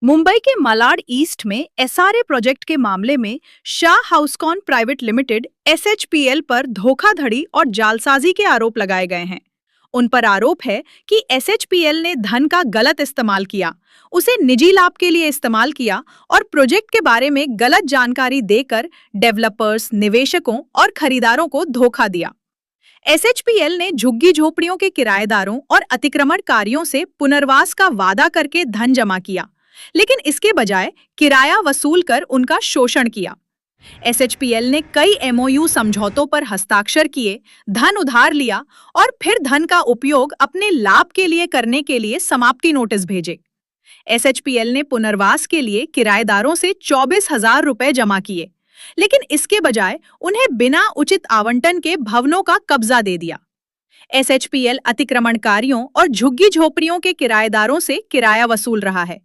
मुंबई के मालाड ईस्ट में SRA project के मामले में शाह हाउसकॉन प्राइवेट लिमिटेड एसएचपीएल पर धोखाधड़ी और जालसाजी के आरोप लगाए गए हैं। उन पर आरोप है कि एसएचपीएल ने धन का गलत इस्तेमाल किया, उसे निजी लाभ के लिए इस्तेमाल किया और प्रोजेक्ट के बारे में गलत जानकारी देकर डेवलपर्स, निवेशकों और खरीदारों को धोखा दिया। एसएचपीएल ने झुग्गी झोपड़ियों के किराएदारों और अतिक्रमणकारियों से पुनर्वास का वादा करके धन जमा किया, लेकिन इसके बजाय किराया वसूल कर उनका शोषण किया। एसएचपीएल ने कई एमओयू समझौतों पर हस्ताक्षर किए, धन उधार लिया और फिर धन का उपयोग अपने लाभ के लिए करने के लिए समाप्ति नोटिस भेजे। एसएचपीएल ने पुनर्वास के लिए किराएदारों से 24,000 रुपए जमा किए, लेकिन इसके बजाय उन्हें बिना उचित आवंटन के भवनों का कब्जा दे दिया। एसएचपीएल अतिक्रमणकारियों और झुग्गी झोपड़ियों के किराएदारों से किराया वसूल रहा है।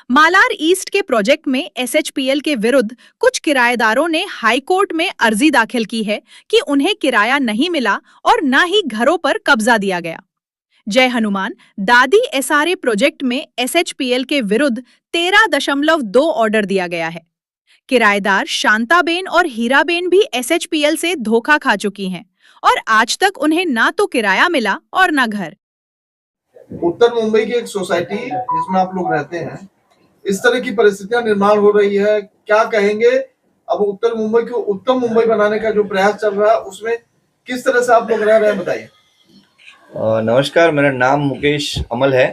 मालार ईस्ट के प्रोजेक्ट में एसएचपीएल के विरुद्ध कुछ किराएदारों ने हाईकोर्ट में अर्जी दाखिल की है कि उन्हें किराया नहीं मिला और न ही घरों पर कब्जा दिया गया। जय हनुमान दादी एसआरए प्रोजेक्ट में एसएचपीएल के विरुद्ध 13.2 ऑर्डर दिया गया है। किराएदार शांताबेन और हीराबेन भी एसएचपीएल से धोखा खा चुकी हैं और आज तक उन्हें ना तो किराया मिला और ना घर। उत्तर मुंबई की एक सोसाइटी जिसमें आप लोग रहते हैं, इस तरह की परिस्थितियां निर्माण हो रही है, क्या कहेंगे? अब उत्तर मुंबई को उत्तम मुंबई बनाने का जो प्रयास चल रहा है उसमें किस तरह से आप लोग रह रहे हैं, बताइए। नमस्कार, मेरा नाम मुकेश अमल है।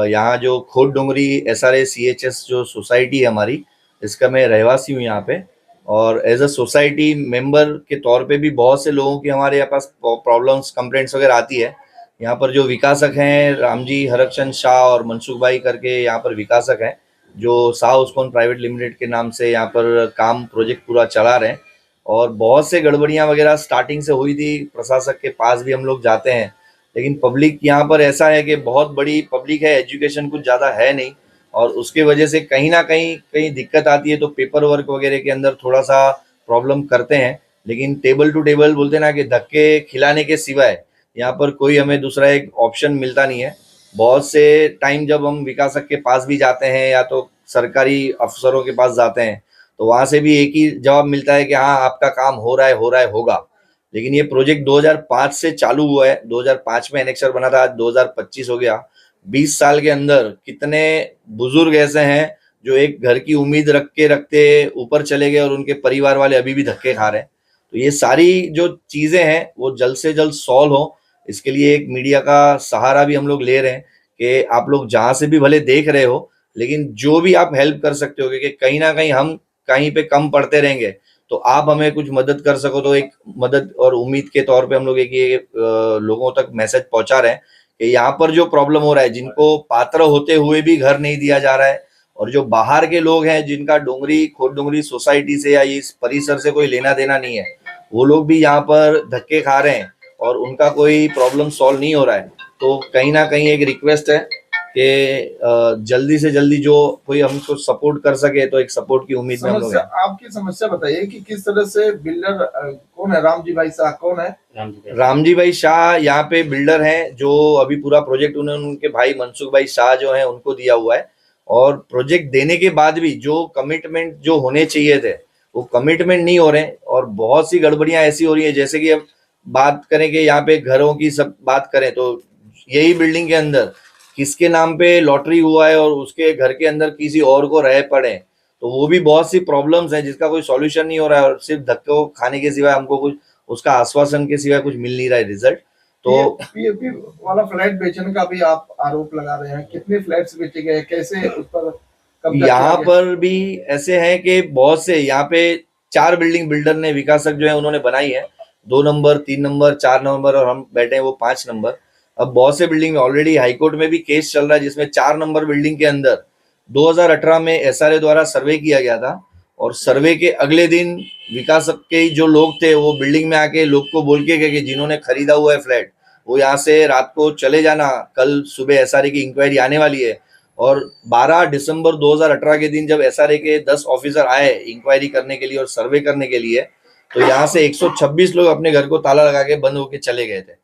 यहाँ जो खोट डोंगरी एसआरए सीएचएस जो सोसाइटी है हमारी, इसका मैं रहवासी हूँ यहाँ पे। और एज अ सोसाइटी मेंबर के तौर पे भी बहुत से लोगों की हमारे यहाँ पास प्रॉब्लम्स, कंप्लेंट्स वगैरह आती है। यहाँ पर जो विकासक हैं रामजी हरकचंद शाह और मनसुख भाई करके यहाँ पर विकासक हैं, जो शाह हाउसकॉन प्राइवेट लिमिटेड के नाम से यहाँ पर काम प्रोजेक्ट पूरा चला रहे हैं। और बहुत से गड़बड़ियाँ वगैरह स्टार्टिंग से हुई थी, प्रशासक के पास भी हम लोग जाते हैं, लेकिन पब्लिक यहाँ पर ऐसा है कि बहुत बड़ी पब्लिक है, एजुकेशन कुछ ज़्यादा है नहीं, और उसके वजह से कहीं ना कहीं दिक्कत आती है। तो पेपर वर्क वगैरह के अंदर थोड़ा सा प्रॉब्लम करते हैं, लेकिन टेबल टू टेबल बोलते हैं ना कि धक्के खिलाने के सिवाय यहाँ पर कोई हमें दूसरा एक ऑप्शन मिलता नहीं है। बहुत से टाइम जब हम विकासक के पास भी जाते हैं या तो सरकारी अफसरों के पास जाते हैं, तो वहाँ से भी एक ही जवाब मिलता है कि हाँ, आपका काम हो रहा है, होगा। लेकिन ये प्रोजेक्ट 2005 से चालू हुआ है, 2005 में एनेक्सर बना था, आज 2025 हो गया। 20 साल के अंदर कितने बुजुर्ग ऐसे हैं जो एक घर की उम्मीद रखते ऊपर चले गए और उनके परिवार वाले अभी भी धक्के खा रहे हैं। तो ये सारी जो चीजें हैं वो जल्द से जल्द सॉल्व हो, इसके लिए एक मीडिया का सहारा भी हम लोग ले रहे हैं कि आप लोग जहां से भी भले देख रहे हो, लेकिन जो भी आप हेल्प कर सकते हो, क्योंकि कहीं ना कहीं हम कहीं पे कम पड़ते रहेंगे, तो आप हमें कुछ मदद कर सको तो एक मदद और उम्मीद के तौर पे हम लोग एक ये लोगों तक मैसेज पहुंचा रहे हैं कि यहाँ पर जो प्रॉब्लम हो रहा है, जिनको पात्र होते हुए भी घर नहीं दिया जा रहा है, और जो बाहर के लोग हैं जिनका खोट डोंगरी सोसाइटी से या इस परिसर से कोई लेना देना नहीं है, वो लोग भी यहाँ पर धक्के खा रहे हैं और उनका कोई प्रॉब्लम सॉल्व नहीं हो रहा है। तो कहीं ना कहीं एक रिक्वेस्ट है कि जल्दी से जल्दी जो कोई हमको सपोर्ट कर सके, तो एक सपोर्ट की उम्मीद में हम लोग हैं। आपकी समस्या बताइए कि किस तरह से बिल्डर कौन है? रामजी भाई शाह कौन है? रामजी भाई शाह यहाँ पे बिल्डर हैं, जो अभी पूरा प्रोजेक्ट उन्होंने उनके भाई मनसुख भाई शाह जो हैं उनको दिया हुआ है। और प्रोजेक्ट देने के बाद भी जो कमिटमेंट जो होने चाहिए थे वो कमिटमेंट नहीं हो रहे हैं, और बहुत सी गड़बड़ियां ऐसी हो रही है। जैसे कि अब बात करें कि यहाँ पे घरों की सब बात करें, तो यही बिल्डिंग के अंदर किसके नाम पे लॉटरी हुआ है और उसके घर के अंदर किसी और को रह पड़े, तो वो भी बहुत सी प्रॉब्लम्स हैं जिसका कोई सॉल्यूशन नहीं हो रहा है, और सिर्फ धक्के खाने के सिवाय हमको कुछ उसका आश्वासन के सिवाय कुछ मिल नहीं रहा है रिजल्ट। तो पीएपी वाला फ्लैट बेचने का भी आप आरोप लगा रहे हैं, कितने फ्लैट्स बेचे गए, कैसे उस पर कब्जा? यहाँ पर भी ऐसे हैं कि बहुत से यहाँ पे 4 बिल्डिंग बिल्डर ने, विकासक जो है उन्होंने बनाई है, 2 नंबर, 3 नंबर, 4 नंबर, और हम बैठे हैं वो 5 नंबर। अब बहुत से बिल्डिंग में ऑलरेडी हाईकोर्ट में भी केस चल रहा है, जिसमें 4 नंबर बिल्डिंग के अंदर 2018 में एसआरए द्वारा सर्वे किया गया था, और सर्वे के अगले दिन विकासक के जो लोग थे वो बिल्डिंग में आके लोग को बोल के गए कि जिन्होंने खरीदा हुआ है फ्लैट वो यहाँ से रात को चले जाना, कल सुबह एसआरए की इंक्वायरी आने वाली है। और 12 दिसंबर 2018 के दिन जब एसआरए के 10 ऑफिसर आए इंक्वायरी करने के लिए और सर्वे करने के लिए, तो यहाँ से 126 लोग अपने घर को ताला लगा के बंद होके चले गए थे।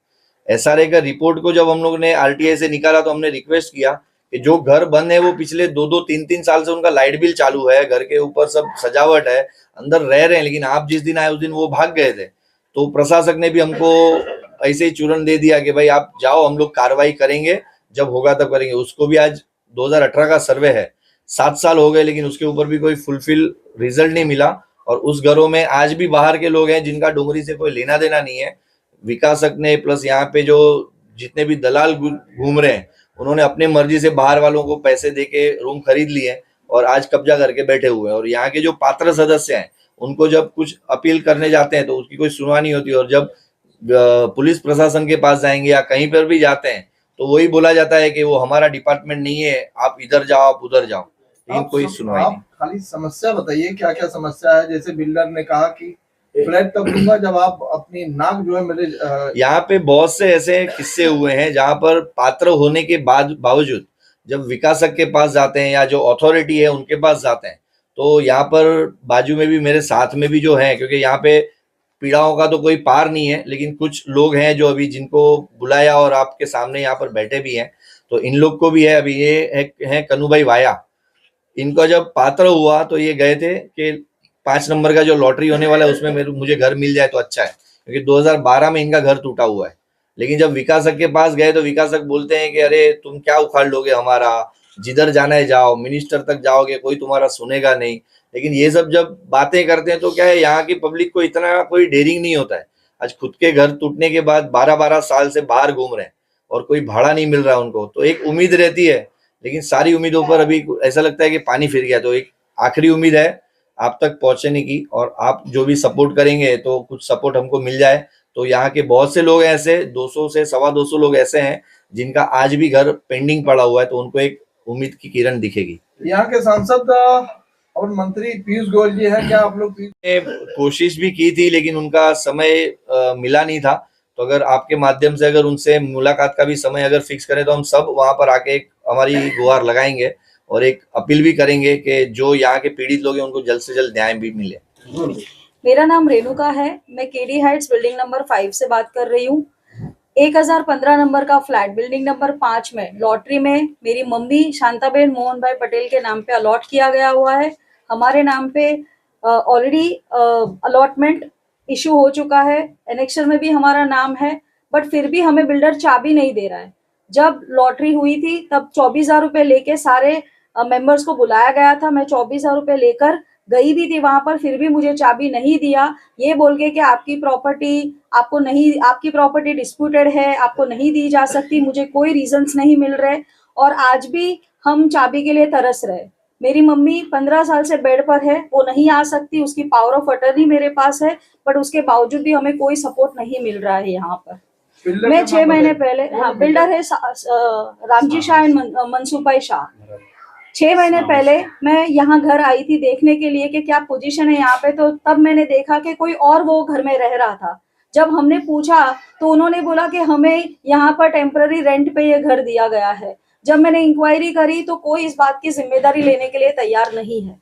एसआरए का रिपोर्ट को जब हम लोग ने आरटीआई से निकाला, तो हमने रिक्वेस्ट किया कि जो घर बंद है वो पिछले 2-2 3-3 साल से उनका लाइट बिल चालू है, घर के ऊपर सब सजावट है, अंदर रह रहे हैं, लेकिन आप जिस दिन आए उस दिन वो भाग गए थे। तो प्रशासक ने भी हमको ऐसे ही चूरन दे दिया कि भाई आप जाओ, हम लोग कार्रवाई करेंगे, जब होगा तब करेंगे। उसको भी आज 2018 का सर्वे है, 7 साल हो गए, लेकिन उसके ऊपर भी कोई फुलफिल रिजल्ट नहीं मिला। और उस घरों में आज भी बाहर के लोग हैं जिनका डोंगरी से कोई लेना देना नहीं है। विकासक ने प्लस यहाँ पे जो जितने भी दलाल घूम रहे हैं, उन्होंने अपने मर्जी से बाहर वालों को पैसे देके रूम खरीद लिए और आज कब्जा करके बैठे हुए हैं। और यहाँ के जो पात्र सदस्य हैं, उनको जब कुछ अपील करने जाते हैं तो उसकी कोई सुनवाई नहीं होती, और जब पुलिस प्रशासन के पास जाएंगे या कहीं पर भी जाते हैं तो वही बोला जाता है कि वो हमारा डिपार्टमेंट नहीं है, आप इधर जाओ, आप उधर जाओ, लेकिन कोई सुनवाई नहीं। आप खाली समस्या बताइए, क्या क्या समस्या है। जैसे बिल्डर ने कहा कि फ्लैट तब दूंगा जब आप अपनी नाक जो है मेरे यहाँ पे बहुत से ऐसे किस्से हुए हैं जहां पर पात्र होने के बावजूद जब विकासक के पास जाते हैं या जो अथॉरिटी है उनके पास जाते हैं, तो यहाँ पर बाजू में भी मेरे साथ में भी जो है, क्योंकि यहाँ पे पीड़ाओं का तो कोई पार नहीं है, लेकिन कुछ लोग हैं जो अभी जिनको बुलाया और आपके सामने यहाँ पर बैठे भी हैं, तो इन लोग को भी है। अभी ये है कन्नूभाई वाया, इनका जब पात्र हुआ तो ये गए थे कि 5 नंबर का जो लॉटरी होने वाला है उसमें मुझे घर मिल जाए तो अच्छा है, क्योंकि 2012 में इनका घर टूटा हुआ है। लेकिन जब विकासक के पास गए तो विकासक बोलते हैं कि अरे तुम क्या उखाड़ लोगे हमारा, जिधर जाना है जाओ, मिनिस्टर तक जाओगे कोई तुम्हारा सुनेगा नहीं। लेकिन ये सब जब बातें करते हैं तो क्या है, यहाँ की पब्लिक को इतना कोई डेयरिंग नहीं होता है। आज खुद के घर टूटने के बाद 12-12 साल से बाहर घूम रहे हैं और कोई भाड़ा नहीं मिल रहा है उनको, तो एक उम्मीद रहती है, लेकिन सारी उम्मीदों पर अभी ऐसा लगता है कि पानी फिर गया। तो एक आखिरी उम्मीद है आप तक पहुंचने की, और आप जो भी सपोर्ट करेंगे तो कुछ सपोर्ट हमको मिल जाए। तो यहाँ के बहुत से लोग ऐसे 200 से 250 लोग ऐसे हैं जिनका आज भी घर पेंडिंग पड़ा हुआ है, तो उनको एक उम्मीद की किरण दिखेगी। यहाँ के सांसद और मंत्री पीयूष गोयल जी हैं, क्या आप लोग ने कोशिश भी की थी लेकिन उनका समय मिला नहीं था। तो अगर आपके माध्यम से अगर उनसे मुलाकात का भी समय अगर फिक्स करें तो हम सब वहां पर आके एक हमारी गुहार लगाएंगे और एक अपील भी करेंगे कि जो यहाँ के पीड़ित लोग हैं उनको जल्द से जल्द न्याय भी मिले। मेरा नाम रेणुका है, मैं केडी हाइट्स बिल्डिंग नंबर 5 से बात कर रही हूँ। 1015 नंबर का फ्लैट बिल्डिंग नंबर 5 में लॉटरी में मेरी मम्मी शांताबेन मोहन भाई पटेल के नाम पे अलॉट किया गया हुआ है। हमारे नाम पे ऑलरेडी अलॉटमेंट इशू हो चुका है, एनेक्शन में भी हमारा नाम है, बट फिर भी हमें बिल्डर चाबी नहीं दे रहा है। जब लॉटरी हुई थी तब 24,000 रुपये लेके सारे मेंबर्स को बुलाया गया था। मैं 24,000 रुपये लेकर गई भी थी वहां पर, फिर भी मुझे चाबी नहीं दिया, ये बोल के कि आपकी प्रॉपर्टी डिस्प्यूटेड है, आपको नहीं दी जा सकती। मुझे कोई रीजंस नहीं मिल रहे और आज भी हम चाबी के लिए तरस रहे। मेरी मम्मी 15 साल से बेड पर है, वो नहीं आ सकती, उसकी पावर ऑफ अटर्नी मेरे पास है, बट उसके बावजूद भी हमें कोई सपोर्ट नहीं मिल रहा है यहाँ पर। मैं 6 महीने पहले, हाँ बिल्डर है रामजी शाह एंड मनसूबाई शाह। 6 महीने पहले मैं यहाँ घर आई थी देखने के लिए कि क्या पोजीशन है यहाँ पे, तो तब मैंने देखा कि कोई और वो घर में रह रहा था। जब हमने पूछा तो उन्होंने बोला कि हमें यहाँ पर टेम्पररी रेंट पे ये घर दिया गया है। जब मैंने इंक्वायरी करी तो कोई इस बात की जिम्मेदारी लेने के लिए तैयार नहीं है।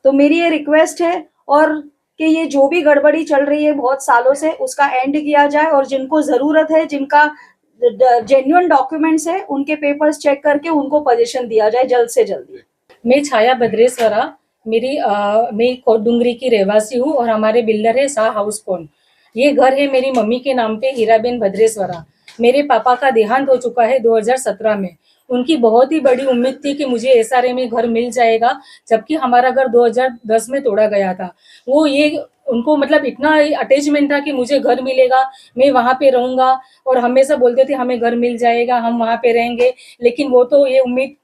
तो मेरी ये रिक्वेस्ट है और कि ये जो भी गड़बड़ी चल रही है बहुत सालों से, उसका एंड किया जाए और जिनको जरूरत है, जिनका जेन्युइन डॉक्यूमेंट्स है, उनके पेपर्स चेक करके उनको पोजीशन दिया जाए जल्द से जल्दी। मैं छाया भद्रेश्वरा, मैं कोडडुंगरी की रहवासी हूँ और हमारे बिल्डर है शाह हाउस कौन। ये घर है मेरी मम्मी के नाम पे, हीराबेन भद्रेश्वरा। मेरे पापा का देहांत हो चुका है 2017 में। उनकी बहुत ही बड़ी उम्मीद थी कि मुझे एसआरए में घर मिल जाएगा, जबकि हमारा घर 2010 में तोड़ा गया था। वो ये उनको मतलब इतना अटैचमेंट था कि मुझे घर मिलेगा, मैं वहाँ पे रहूँगा, और हमेशा बोलते थे हमें घर मिल जाएगा, हम वहाँ पे रहेंगे। लेकिन वो तो ये उम्मीद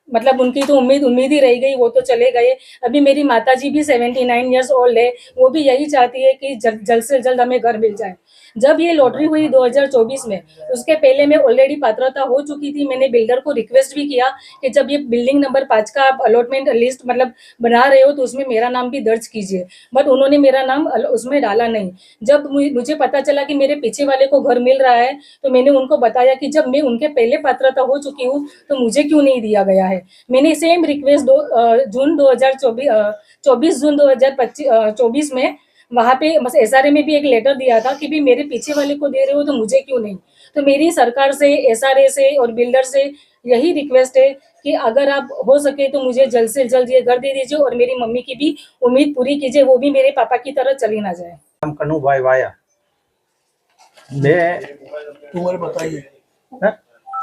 मतलब उनकी तो उम्मीद ही रह गई, वो तो चले गए। अभी मेरी माताजी भी 79 ईयर्स ओल्ड है, वो भी यही चाहती है कि जल्द से जल्द हमें घर मिल जाए। जब ये लॉटरी हुई 2024 में, उसके पहले मैं ऑलरेडी पात्रता हो चुकी थी। मैंने बिल्डर को रिक्वेस्ट भी किया कि जब ये बिल्डिंग नंबर 5 का आप अलॉटमेंट लिस्ट मतलब बना रहे हो तो उसमें मेरा नाम भी दर्ज कीजिए, बट उन्होंने मेरा नाम उसमें डाला नहीं। जब मुझे पता चला कि मेरे पीछे वाले को घर मिल रहा है तो मैंने उनको बताया कि जब मैं उनके पहले पात्रता हो चुकी हूँ तो मुझे क्यों नहीं दिया गया है। मैंने सेम रिक्वेस्ट 24 जून 2024 में वहाँ पे बस SRA में भी एक लेटर दिया था कि भी मेरे पीछे वाले को दे रहे हो तो मुझे क्यों नहीं। तो मेरी सरकार से, SRA से और बिल्डर से यही रिक्वेस्ट है कि अगर आप हो सके तो मुझे जल्द से जल्द ये घर दे दीजिए और मेरी मम्मी की भी उम्मीद पूरी कीजिए, वो भी मेरे पापा की तरह चली ना जाए। नाम कन्नू भाई वाया। मैं उम्र बताइए।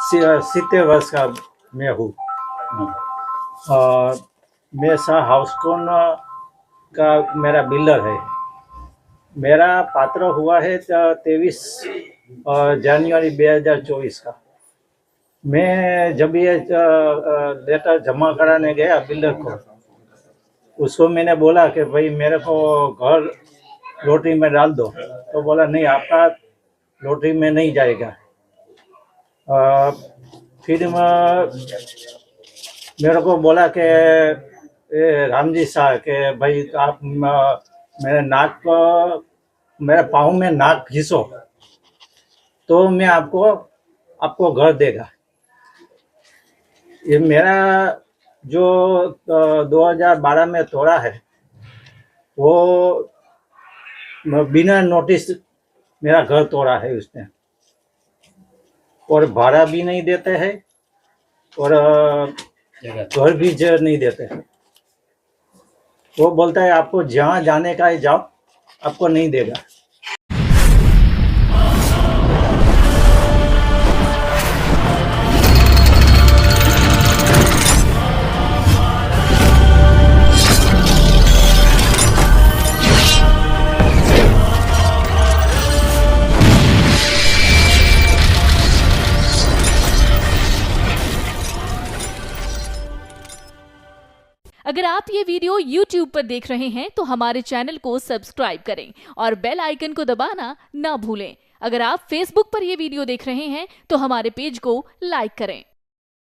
70 वर्ष का मैं हूँ और मैं शाह हाउसकोन का मेरा बिल्डर है। मेरा पात्र हुआ है 23 जनवरी 2024 का। मैं जब ये लेटर जमा कराने गया बिल्डर को, उसको मैंने बोला कि भाई मेरे को घर लॉटरी में डाल दो, तो बोला नहीं आपका लॉटरी में नहीं जाएगा। फिर मेरे को बोला कि रामजी शाह के भाई आप मेरे नाक को, मेरे पाँव में नाक घिसो तो मैं आपको घर देगा। ये मेरा जो 2012 में तोड़ा है वो बिना नोटिस मेरा घर तोड़ा है उसने, और भाड़ा भी नहीं देते हैं और घर भी नहीं देते हैं। वो बोलता है आपको जहाँ जाने का है जाओ, आपको नहीं देगा। अगर आप ये वीडियो YouTube पर देख रहे हैं तो हमारे चैनल को सब्सक्राइब करें और बेल आइकन को दबाना ना भूलें। अगर आप Facebook पर ये वीडियो देख रहे हैं तो हमारे पेज को लाइक करें।